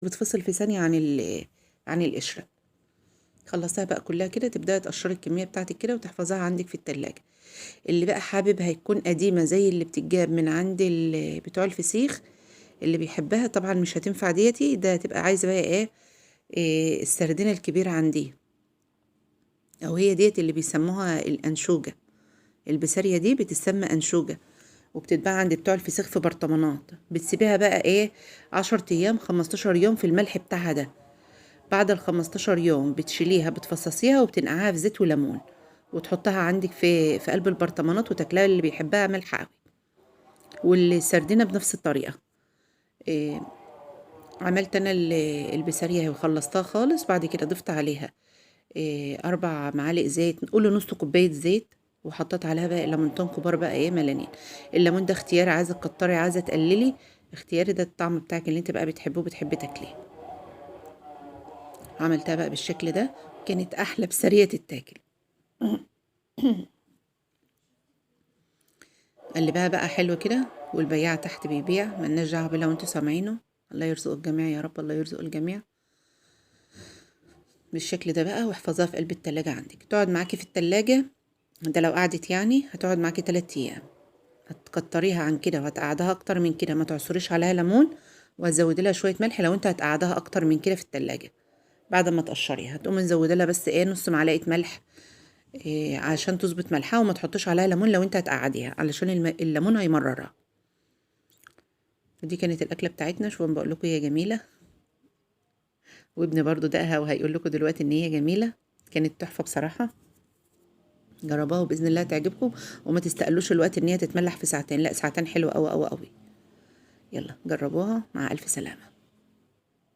بتفصل في ثانية عن القشرة. خلصتها بقى كلها كده، تبدأي تقشري الكمية بتاعتك كده وتحفظيها عندك في التلاجة. اللي بقى حابب هيكون قديمة زي اللي بتتجاب من عند بتوع الفسيخ، اللي بيحبها طبعا مش هتنفع ديتي، ده تبقى عايزة بقى إيه السردينة الكبيرة عندي، او هي ديت اللي بيسموها الانشوجة. البسارية دي بتسمى انشوجة، وبتتباع عند بتوع الفسيخ في برطمانات. بتسيبيها بقى 10 ايام 15 يوم في الملح بتاعها ده. بعد ال15 يوم بتشيليها بتفصصيها وبتنقعيها في زيت وليمون، وتحطها عندك في قلب البرطمانات وتاكلها اللي بيحبها ملح قوي. والسردينة بنفس الطريقة. إيه عملت انا البسارية وخلصتها خالص. بعد كده ضفت عليها 4 معالق زيت، نقول نص كوباية زيت، وحطيت عليها بقى ليمونتين كبار بقى ملانين. الليمون ده اختياري، عايزة تكتري عايزة تقللي اختياري، ده الطعم بتاعك اللي انت بقى بتحبه وبتحبي تاكليه. عملتها بقى بالشكل ده، كانت احلى بسارية تتاكل. قلبها بقى حلو كده، والبياع تحت بيبيع، ملناش دعوه بيه لو انتوا سامعينه. الله يرزق الجميع يا رب، الله يرزق الجميع. بالشكل ده بقى، واحفظها في قلب التلاجة عندك، تقعد معاكي في التلاجة. ده لو قعدت هتقعد معاكي 3 ايام. هتكتريها عن كده وهتقعدها اكتر من كده، ما تعصريش عليها ليمون، وهتزودي لها شويه ملح لو انت هتقعدها اكتر من كده في التلاجة. بعد ما تقشريها هتقومي مزوده لها بس نص معلقه ملح، عشان تظبط ملحها، وما تحطش عليها ليمون لو انت هتقعديها، علشان الليمون هيمررها. دي كانت الاكله بتاعتنا. شوفوا بقول لكم هي جميله، وابني برضو دقها وهيقول لكم دلوقتي ان هي جميله. كانت تحفه بصراحه. جربوها وباذن الله تعجبكم، وما تستقلوش الوقت ان هي تتملح في ساعتين، لا ساعتين حلوه قوي قوي قوي. يلا جربوها، مع الف سلامه.